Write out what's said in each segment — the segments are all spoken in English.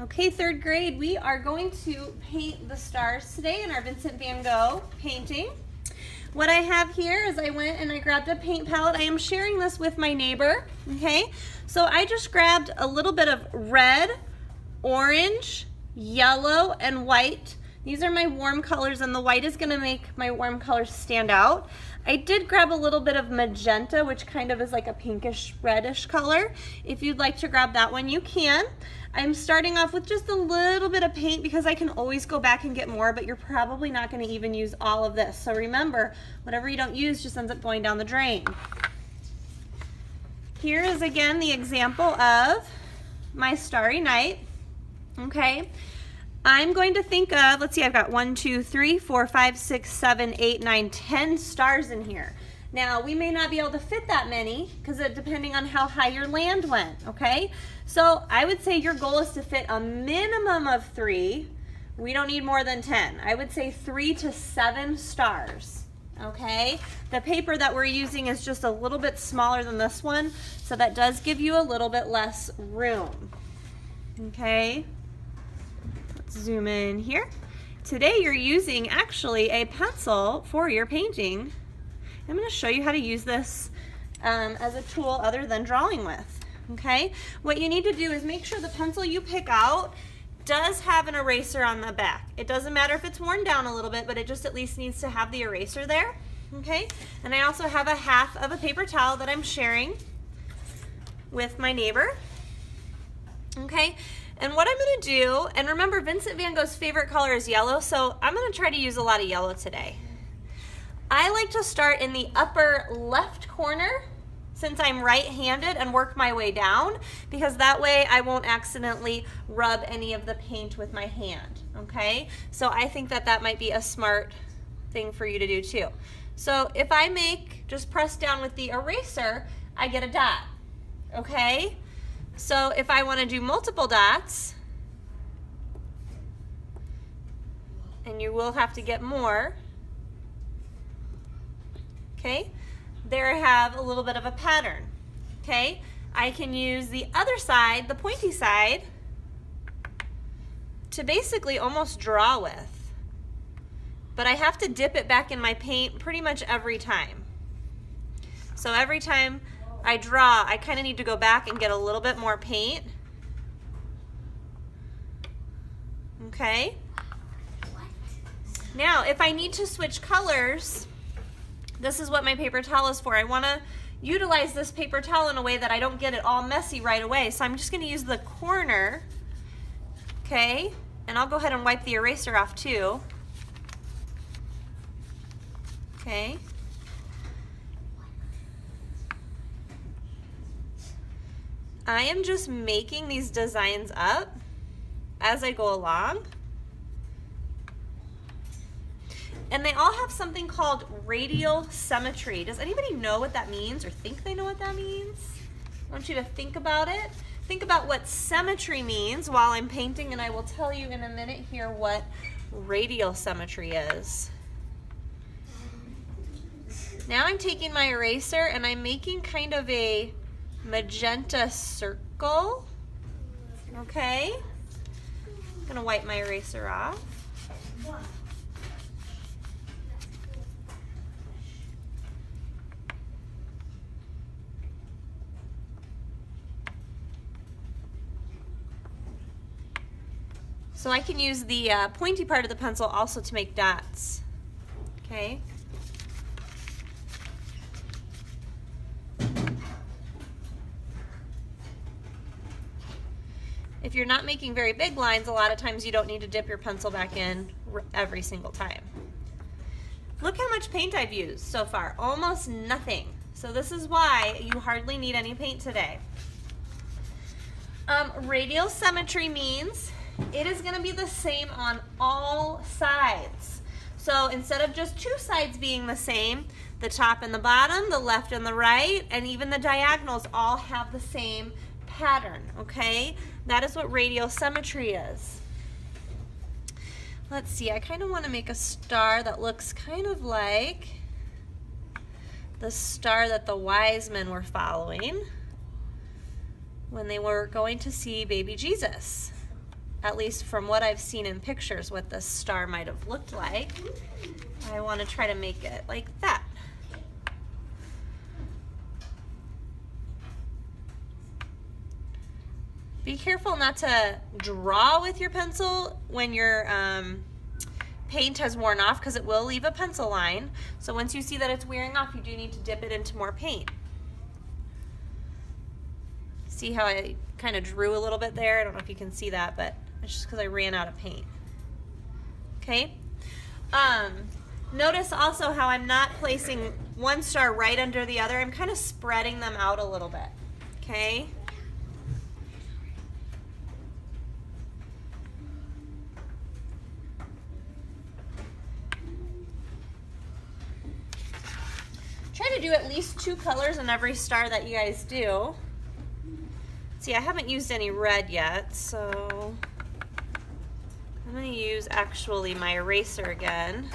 Okay, third grade, we are going to paint the stars today in our Vincent van Gogh painting. What I have here is I went and I grabbed a paint palette. I am sharing this with my neighbor, okay? So I just grabbed a little bit of red, orange, yellow, and white. These are my warm colors, and the white is gonna make my warm colors stand out. I did grab a little bit of magenta, which kind of is like a pinkish reddish color. If you'd like to grab that one, you can. I'm starting off with just a little bit of paint because I can always go back and get more, but you're probably not gonna even use all of this. So remember, whatever you don't use just ends up going down the drain. Here is again the example of my Starry Night, okay? I'm going to think of, let's see, I've got 1, 2, 3, 4, 5, 6, 7, 8, 9, 10 stars in here. Now, we may not be able to fit that many because depending on how high your land went, okay? So I would say your goal is to fit a minimum of 3. We don't need more than 10. I would say 3 to 7 stars, okay? The paper that we're using is just a little bit smaller than this one, so that does give you a little bit less room, okay? Zoom in here. Today you're using actually a pencil for your painting. I'm going to show you how to use this as a tool other than drawing with. Okay, what you need to do is make sure the pencil you pick out does have an eraser on the back. It doesn't matter if it's worn down a little bit, but it just at least needs to have the eraser there. Okay, and I also have a half of a paper towel that I'm sharing with my neighbor. Okay. And what I'm going to do, and remember Vincent van Gogh's favorite color is yellow, so I'm going to try to use a lot of yellow today. I like to start in the upper left corner since I'm right-handed and work my way down, because that way I won't accidentally rub any of the paint with my hand, okay? So I think that that might be a smart thing for you to do too. So if I just press down with the eraser, I get a dot, okay? So if I want to do multiple dots, and you will have to get more, okay, there I have a little bit of a pattern, okay? I can use the other side, the pointy side, to basically almost draw with, but I have to dip it back in my paint pretty much every time. So every time I draw, I kind of need to go back and get a little bit more paint. Okay. Now, if I need to switch colors, this is what my paper towel is for. I want to utilize this paper towel in a way that I don't get it all messy right away. So I'm just going to use the corner, okay? And I'll go ahead and wipe the eraser off too. Okay. I am just making these designs up as I go along. And they all have something called radial symmetry. Does anybody know what that means or think they know what that means? I want you to think about it. Think about what symmetry means while I'm painting, and I will tell you in a minute here what radial symmetry is. Now I'm taking my eraser and I'm making kind of a magenta circle, okay? I'm gonna wipe my eraser off. So I can use the pointy part of the pencil also to make dots, okay? If you're not making very big lines, a lot of times you don't need to dip your pencil back in every single time. Look how much paint I've used so far, almost nothing. So this is why you hardly need any paint today. Radial symmetry means it is going to be the same on all sides. So instead of just two sides being the same, the top and the bottom, the left and the right, and even the diagonals all have the same pattern, okay? That is what radial symmetry is. Let's see, I kind of want to make a star that looks kind of like the star that the wise men were following when they were going to see baby Jesus. at least from what I've seen in pictures, what the star might have looked like. I want to try to make it like that. Be careful not to draw with your pencil when your paint has worn off, because it will leave a pencil line. So once you see that it's wearing off, you do need to dip it into more paint. See how I kind of drew a little bit there? I don't know if you can see that, but it's just because I ran out of paint. Okay. Notice also how I'm not placing one star right under the other. I'm kind of spreading them out a little bit. Okay. Try to do at least 2 colors in every star that you guys do. See, I haven't used any red yet, so I'm going to use actually my eraser again.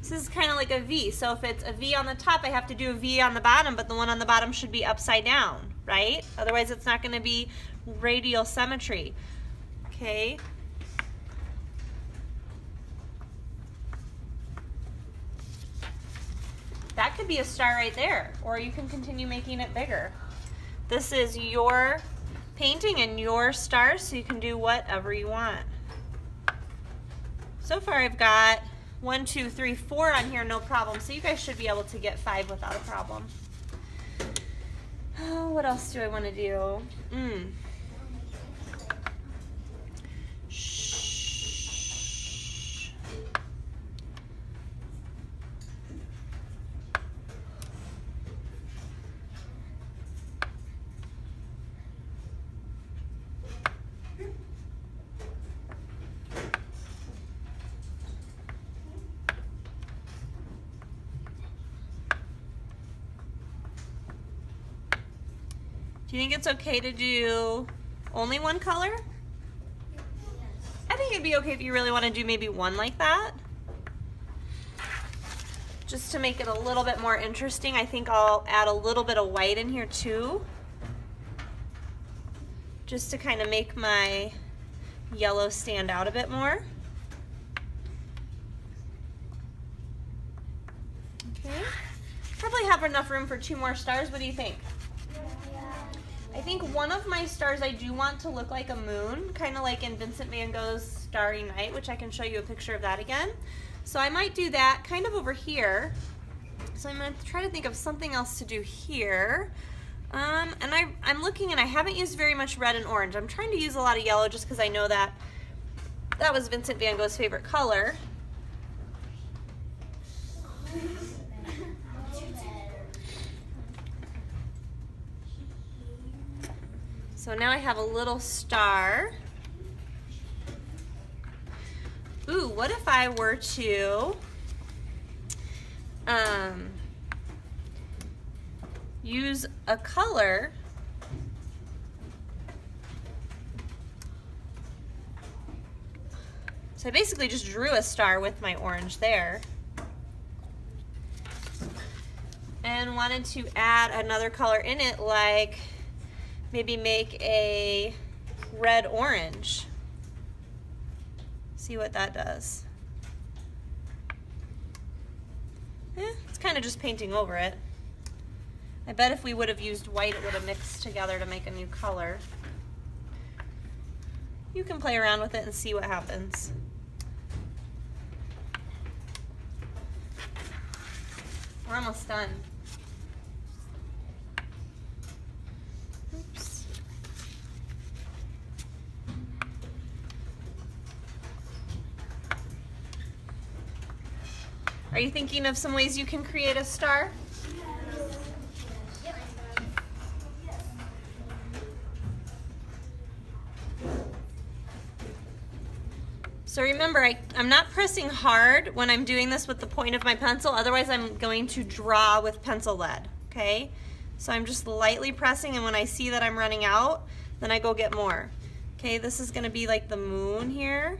This is kind of like a V. So if it's a V on the top, I have to do a V on the bottom, but the one on the bottom should be upside down, right? Otherwise it's not going to be radial symmetry. Okay. That could be a star right there, or you can continue making it bigger. This is your painting and your stars, so you can do whatever you want. So far I've got 1, 2, 3, 4 on here, no problem. So you guys should be able to get 5 without a problem. Oh, what else do I want to do? Shh. Do you think it's okay to do only one color? I think it'd be okay if you really want to do maybe one like that. Just to make it a little bit more interesting, I think I'll add a little bit of white in here too. Just to kind of make my yellow stand out a bit more. Okay. Probably have enough room for 2 more stars. What do you think? I think one of my stars I do want to look like a moon, kind of like in Vincent van Gogh's Starry Night, which I can show you a picture of that again. So I might do that kind of over here. So I'm going to try to think of something else to do here. And I'm looking, and I haven't used very much red and orange. I'm trying to use a lot of yellow just because I know that that was Vincent van Gogh's favorite color. So now I have a little star. Ooh, what if I were to use a color so I basically just drew a star with my orange there and wanted to add another color in it, like maybe make a red-orange. See what that does. It's kind of just painting over it. I bet if we would have used white, it would have mixed together to make a new color. You can play around with it and see what happens. We're almost done. Oops. Are you thinking of some ways you can create a star? So remember, I'm not pressing hard when I'm doing this with the point of my pencil, otherwise I'm going to draw with pencil lead, okay? So I'm just lightly pressing, and when I see that I'm running out, then I go get more. Okay, this is gonna be like the moon here.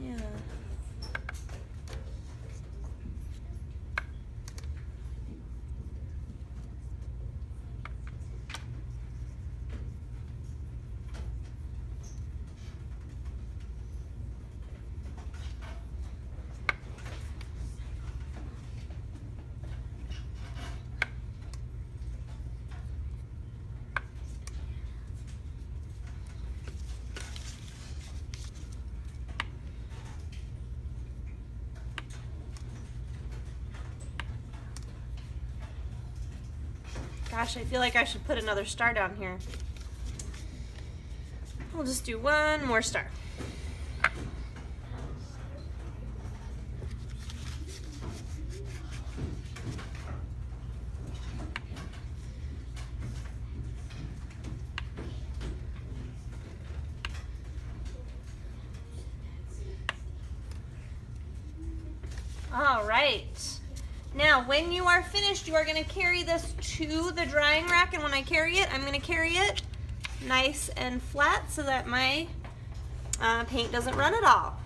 Yeah. Gosh, I feel like I should put another star down here. We'll just do one more star. All right. Now, when you are finished, you are going to carry this to the drying rack, and when I carry it, I'm going to carry it nice and flat so that my paint doesn't run at all.